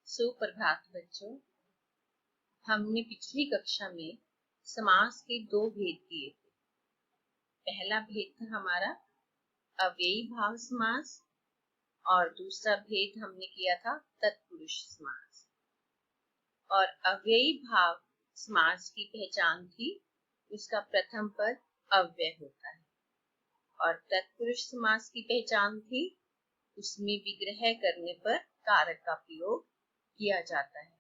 सुप्रभात बच्चों। हमने पिछली कक्षा में समास के दो भेद किए थे। पहला भेद था हमारा अव्ययी भाव समास और दूसरा भेद हमने किया था तत्पुरुष समास। और अव्ययी भाव समास की पहचान थी उसका प्रथम पद अव्यय होता है और तत्पुरुष समास की पहचान थी उसमें विग्रह करने पर कारक का प्रयोग किया जाता है।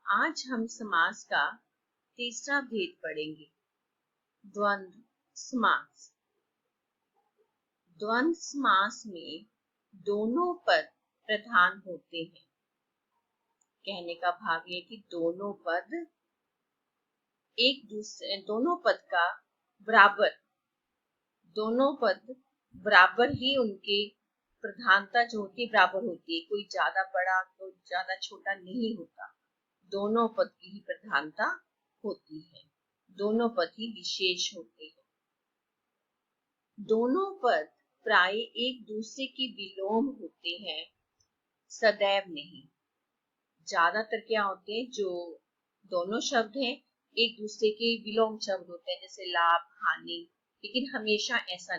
आज हम समास का तीसरा भेद पढ़ेंगे, द्वंद्व समास। द्वंद्व समास में दोनों पद प्रधान होते हैं। कहने का भाव ये कि दोनों पद का बराबर ही उनके प्रधानता जो होती है बराबर होती है। कोई ज्यादा बड़ा तो ज्यादा छोटा नहीं होता। दोनों पद की ही प्रधानता होती है, दोनों पद ही विशेष होते हैं। दोनों पद प्राय एक दूसरे के विलोम होते हैं, सदैव नहीं। ज्यादातर क्या होते हैं, जो दोनों शब्द हैं एक दूसरे के विलोम शब्द होते हैं, जैसे लाभ हानि। लेकिन हमेशा ऐसा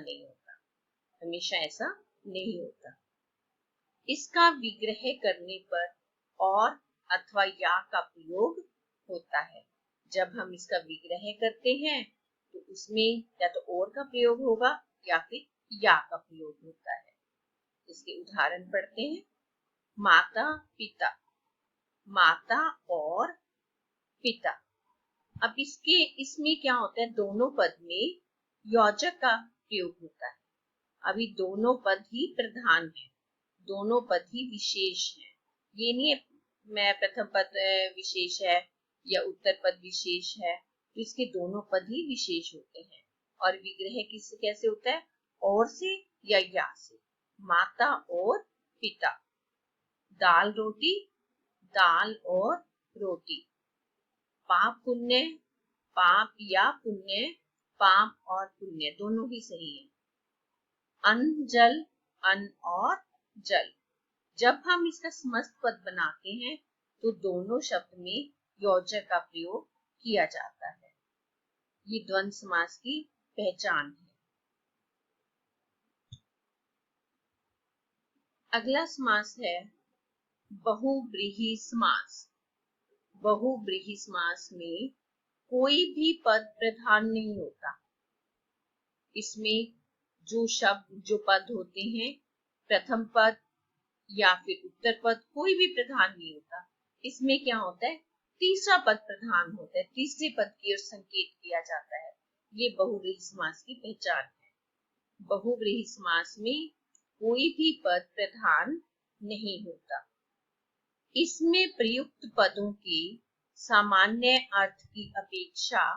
नहीं होता। इसका विग्रह करने पर और अथवा या का प्रयोग होता है। जब हम इसका विग्रह करते हैं तो उसमें या तो और का प्रयोग होगा या फिर या का प्रयोग होता है। इसके उदाहरण पढ़ते हैं। माता पिता, माता और पिता। अब इसमें क्या होता है, दोनों पद में योजक का प्रयोग होता है। अभी दोनों पद ही प्रधान है, दोनों पद ही विशेष है। ये नहीं है मैं प्रथम पद विशेष है या उत्तर पद विशेष है, तो इसके दोनों पद ही विशेष होते हैं। और विग्रह किससे कैसे होता है, और से या से। माता और पिता, दाल रोटी, दाल और रोटी। पाप पुण्य, पाप या पुण्य, पाप और पुण्य दोनों ही सही है। अन्न जल, अन्न और जल। जब हम इसका समस्त पद बनाते हैं तो दोनों शब्द में योजक का प्रयोग किया जाता है। ये द्वंद्व समास की पहचान है। अगला समास है बहुव्रीहि समास। बहुव्रीहि समास में कोई भी पद प्रधान नहीं होता। इसमें जो पद होते हैं, प्रथम पद या फिर उत्तर पद, कोई भी प्रधान नहीं होता। इसमें क्या होता है, तीसरा पद प्रधान होता है, तीसरे पद की ओर संकेत किया जाता है। ये बहुव्रीहि समास की पहचान है। बहुव्रीहि समास में कोई भी पद प्रधान नहीं होता। इसमें प्रयुक्त पदों की सामान्य अर्थ की अपेक्षा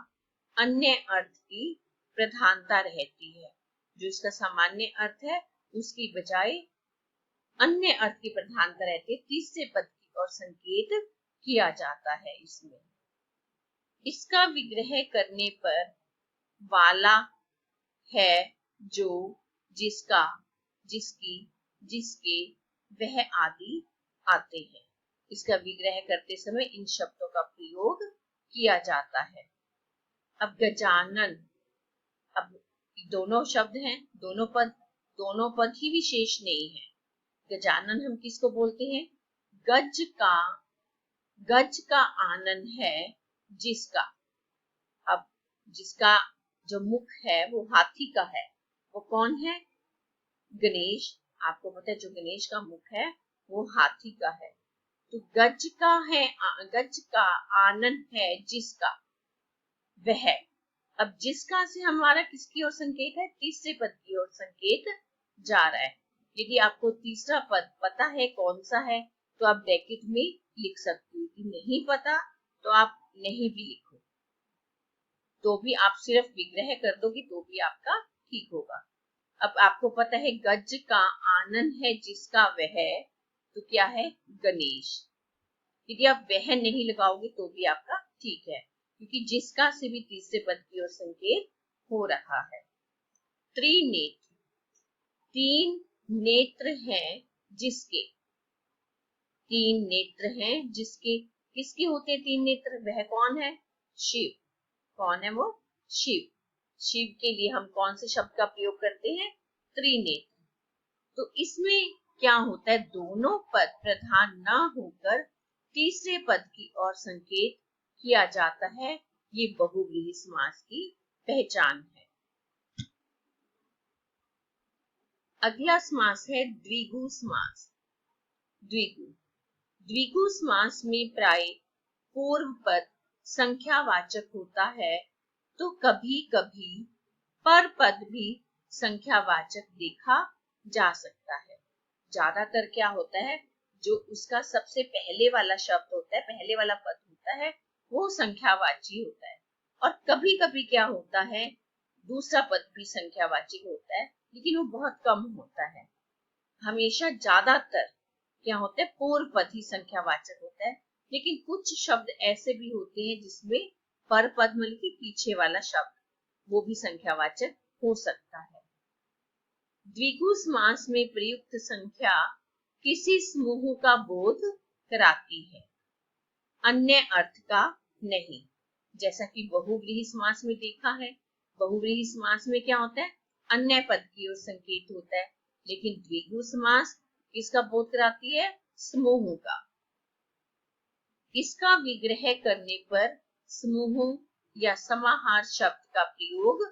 अन्य अर्थ की प्रधानता रहती है। जो इसका सामान्य अर्थ है उसकी बजाय अन्य अर्थ की प्रधानता रहती है। तीसरे पद की ओर संकेत किया जाता है। इसका विग्रह करने पर वाला, है, जो, जिसका, जिसकी, जिसके, वह आदि आते हैं। इसका विग्रह करते समय इन शब्दों का प्रयोग किया जाता है। अब गजानन, अब दोनों शब्द हैं, दोनों पद ही विशेष नहीं है। गजानन हम किसको बोलते हैं, गज का आनन है जिसका। अब जिसका जो मुख है वो हाथी का है, वो कौन है, गणेश। आपको पता है जो गणेश का मुख है वो हाथी का है। तो गज का आनन है जिसका, वह। अब जिसका से हमारा किसकी ओर संकेत है, तीसरे पद की ओर संकेत जा रहा है। यदि आपको तीसरा पद पता है कौन सा है तो आप ब्रैकेट में लिख सकते हो। कि नहीं पता तो आप नहीं भी लिखो, तो भी आप सिर्फ विग्रह कर दोगे तो भी आपका ठीक होगा। अब आपको पता है गज का आनन है जिसका वह, तो क्या है, गणेश। यदि आप वह नहीं लगाओगे तो भी आपका ठीक है, क्योंकि जिसका से भी तीसरे पद की ओर संकेत हो रहा है। त्रिनेत्र, तीन नेत्र हैं जिसके। तीन नेत्र हैं, किसके होते हैं तीन नेत्र? वह कौन है? शिव। कौन है वो? शिव। शिव के लिए हम कौन से शब्द का प्रयोग करते हैं? त्रिनेत्र। तो इसमें क्या होता है, दोनों पद प्रधान न होकर तीसरे पद की ओर संकेत किया जाता है। ये बहुव्रीहि समास की पहचान है। अगला समास है द्विगु समास। द्विगु समास में प्राय पूर्व पद संख्यावाचक होता है, तो कभी कभी पर पद भी संख्यावाचक देखा जा सकता है। ज्यादातर क्या होता है, जो उसका सबसे पहले वाला शब्द होता है, पहले वाला पद होता है, वो संख्यावाची होता है। और कभी कभी क्या होता है, दूसरा पद भी संख्यावाची होता है, लेकिन वो बहुत कम होता है। हमेशा ज्यादातर क्या होता है, पूर्व पद ही संख्यावाचक होता है। लेकिन कुछ शब्द ऐसे भी होते हैं जिसमें पर पद मतलब कि पीछे वाला शब्द वो भी संख्यावाचक हो सकता है। द्विगु समास में प्रयुक्त संख्या किसी समूह का बोध कराती है, अन्य अर्थ का नहीं। जैसा कि बहुव्रीहि समास में देखा है, बहुव्रीहि समास में क्या होता है, अन्य पद की ओर संकेत होता है। लेकिन द्विगु समास किसका बोध कराती है? समूह का। इसका विग्रह करने पर समूह या समाहार शब्द का प्रयोग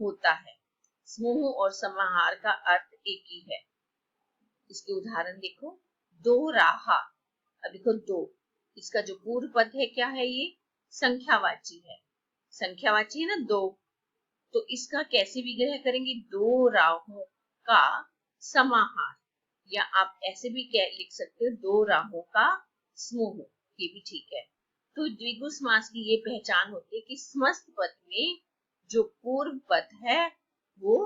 होता है। समूह और समाहार का अर्थ एक ही है। इसके उदाहरण देखो, दो राहा। अब देखो दो, इसका जो पूर्व पद है क्या है? ये संख्यावाची है। संख्यावाची है ना दो, तो इसका कैसे विग्रह करेंगे? दो राहों का समाहार, या आप ऐसे भी लिख सकते हो, दो राहों का समूह, ये भी ठीक है। तो द्विगु समास की ये पहचान होती है कि समस्त पद में जो पूर्व पद है वो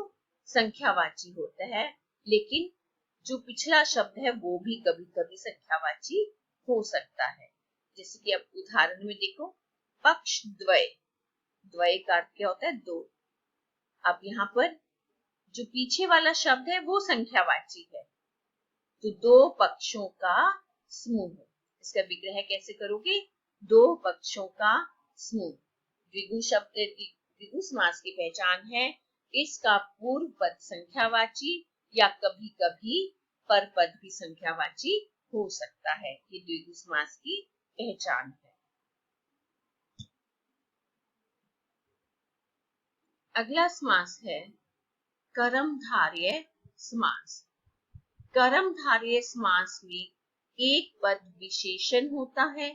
संख्यावाची होता है, लेकिन जो पिछला शब्द है वो भी कभी कभी संख्यावाची हो सकता है। जैसे कि अब उदाहरण में देखो, पक्ष द्वय। द्वय का अर्थ क्या होता है? दो। अब यहाँ पर जो पीछे वाला शब्द है वो संख्यावाची है, तो दो पक्षों का समूह। इसका विग्रह कैसे करोगे? दो पक्षों का समूह। द्विगु शब्द द्विगु समास की पहचान है, इसका पूर्व पद संख्यावाची या कभी कभी पर पद भी संख्यावाची हो सकता है। ये द्विगु समास की पहचान है। अगला समास है कर्मधारय समास। कर्मधारय समास में एक पद विशेषण होता है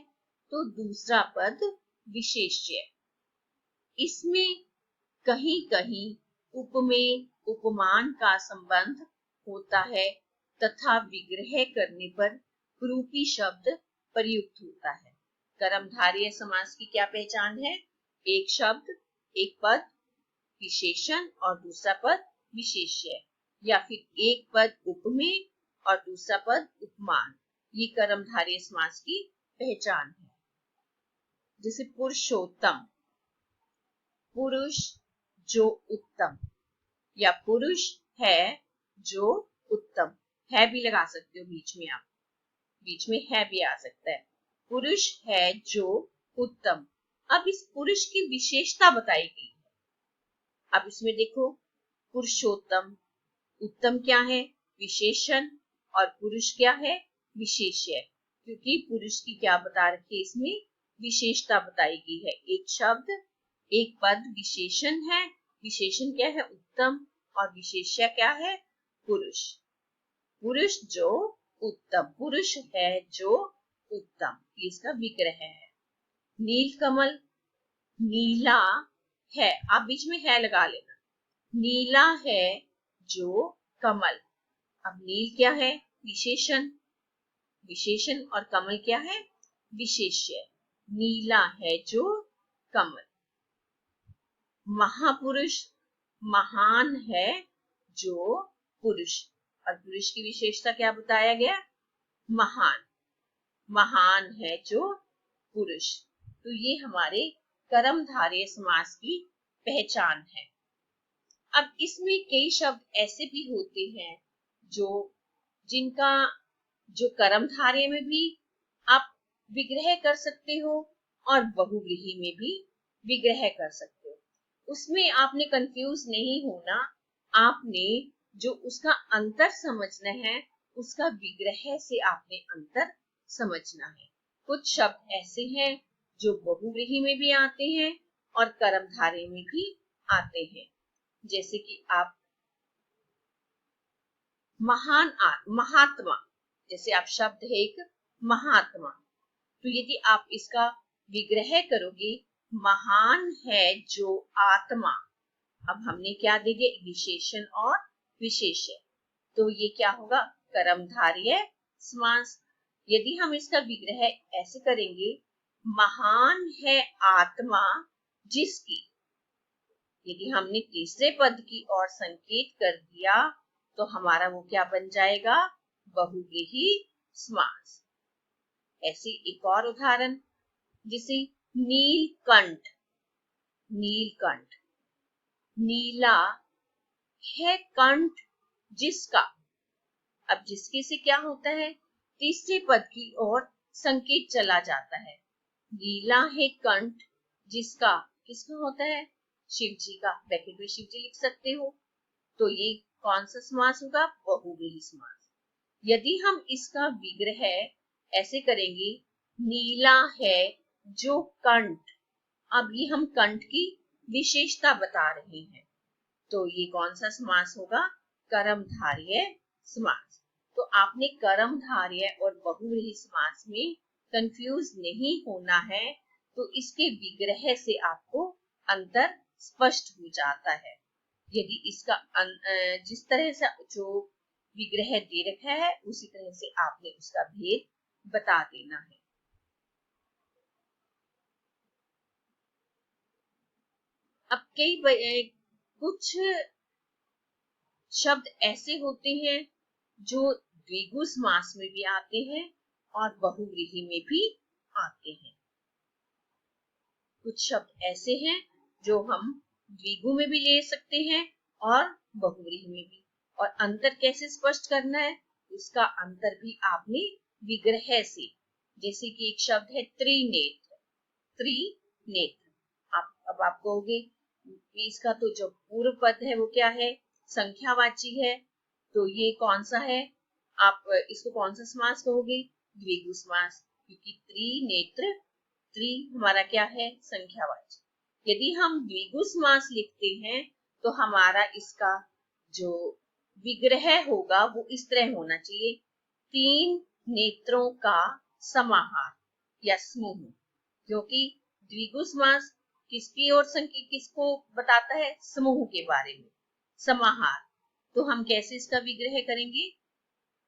तो दूसरा पद विशेष्य। इसमें कहीं कहीं उपमेय उपमान का संबंध होता है तथा विग्रह करने पर कुरूपी शब्द प्रयुक्त होता है। कर्मधारय समास की क्या पहचान है? एक शब्द, एक पद विशेषण और दूसरा पद विशेष्य, या फिर एक पद उपमेय और दूसरा पद उपमान। ये कर्मधारय समास की पहचान है। जैसे पुरुषोत्तम, पुरुष जो उत्तम, या पुरुष है जो उत्तम। है भी लगा सकते हो बीच में, आप बीच में है भी आ सकता है। पुरुष है जो उत्तम। अब इस पुरुष की विशेषता बताई गई है। अब इसमें देखो, पुरुषोत्तम, उत्तम क्या है? विशेषण, और पुरुष क्या है? विशेष्य। क्योंकि पुरुष की क्या बता रखी है, इसमें विशेषता बताई गई है। एक शब्द, एक पद विशेषण है। विशेषण क्या है? उत्तम, और विशेष्य क्या है? पुरुष। पुरुष जो उत्तम, पुरुष है जो उत्तम, इसका विग्रह है। नीलकमल, नीला है, आप बीच में है लगा लेना। नीला है जो कमल। अब नील क्या है? विशेषण, विशेषण और कमल क्या है? विशेष्य। नीला है जो कमल। महापुरुष, महान है जो पुरुष, और पुरुष की विशेषता क्या बताया गया? महान। महान है जो पुरुष। तो ये हमारे कर्मधारय समास की पहचान है। अब इसमें कई शब्द ऐसे भी होते हैं जो जिनका जो कर्मधारय में भी आप विग्रह कर सकते हो और बहुव्रीहि में भी विग्रह कर सकते हो। उसमें आपने कंफ्यूज नहीं होना, आपने जो उसका अंतर समझना है, उसका विग्रह से आपने अंतर समझना है। कुछ शब्द ऐसे हैं जो बहुव्रीहि में भी आते हैं और कर्मधारय में भी आते हैं, जैसे कि आप महात्मा, जैसे आप शब्द है एक महात्मा, तो यदि आप इसका विग्रह करोगे, महान है जो आत्मा, अब हमने क्या देंगे, विशेषण और विशेष्य, तो ये क्या होगा, कर्मधारय समास। यदि हम इसका विग्रह ऐसे करेंगे, महान है आत्मा जिसकी, यदि हमने तीसरे पद की ओर संकेत कर दिया तो हमारा वो क्या बन जाएगा, बहुव्रीहि समास। ऐसी एक और उदाहरण, जिसे नीलकंठ, नीलकंठ, नीला है कंठ जिसका, अब जिसके से क्या होता है, तीसरे पद की ओर संकेत चला जाता है। नीला है कंठ जिसका, किसका होता है, शिव जी का, ब्रैकेट में शिव जी लिख सकते हो, तो ये कौन सा समास होगा, बहुव्रीहि समास। यदि हम इसका विग्रह ऐसे करेंगे, नीला है जो कंठ, अब ये हम कंठ की विशेषता बता रहे हैं, तो ये कौन सा समास होगा, कर्मधारय समास। तो आपने कर्मधारय और बहुव्रीहि समास में कंफ्यूज नहीं होना है, तो इसके विग्रह से आपको अंतर स्पष्ट हो जाता है। यदि इसका जिस तरह से जो विग्रह दे रखा है उसी तरह से आपने उसका भेद बता देना है। अब कुछ शब्द ऐसे होते हैं जो द्विगु समास में भी आते हैं और बहुव्रीहि में भी आते हैं। कुछ शब्द ऐसे हैं जो हम द्विगु में भी ले सकते हैं और बहुव्रीहि में भी, और अंतर कैसे स्पष्ट करना है, उसका अंतर भी आपने विग्रह से, जैसे कि एक शब्द है त्रिनेत्र, त्रिनेत्र, अब आप कहोगे इसका तो जो पूर्व पद है वो क्या है, संख्यावाची है, तो ये कौन सा है, आप इसको कौन सा समास कहोगे, द्विगु समास, क्योंकि त्रिनेत्र, त्रि हमारा क्या है, संख्यावाची। यदि हम द्विगु समास लिखते हैं तो हमारा इसका जो विग्रह होगा वो इस तरह होना चाहिए, तीन नेत्रों का समाहार या समूह, क्योंकि द्विगु समास किसकी ओर संकेत, किसको बताता है, समूह के बारे में, समाहार। तो हम कैसे इसका विग्रह करेंगे,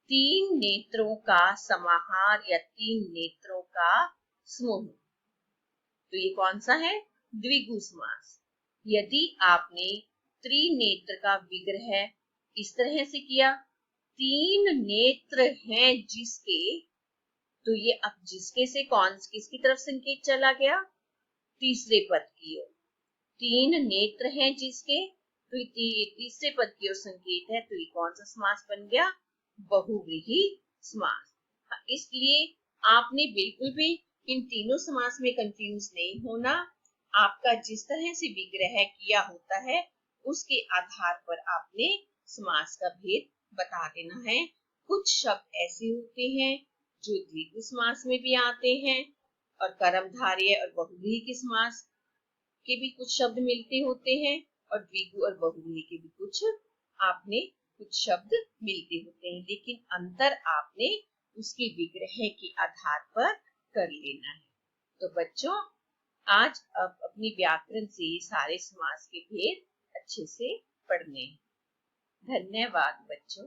तीन नेत्रों का समाहार या तीन नेत्रों का समूह, तो ये कौन सा है, द्विगु समास। यदि आपने त्रिनेत्र का विग्रह इस तरह से किया, तीन नेत्र हैं जिसके, तो ये अब जिसके से कौन किसकी तरफ संकेत चला गया, तीसरे पद की ओर, तीन नेत्र हैं जिसके, तो तीसरे पद की ओर संकेत है, तो ये कौन सा समास बन गया, बहुव्रीहि समास। इसलिए आपने बिल्कुल भी इन तीनों समास में कंफ्यूज नहीं होना, आपका जिस तरह से विग्रह किया होता है उसके आधार पर आपने समास का भेद बता देना है। कुछ शब्द ऐसे होते हैं जो द्विगु समास में भी आते हैं और कर्मधारय और बहुव्रीहि के समास के भी कुछ शब्द मिलते होते हैं, और द्विगु और बहुव्रीहि के भी कुछ शब्द मिलते होते हैं, लेकिन अंतर आपने उसके विग्रह के आधार पर कर लेना है। तो बच्चों, आज अब अपनी व्याकरण से सारे समास के भेद अच्छे से पढ़ने हैं। धन्यवाद बच्चों।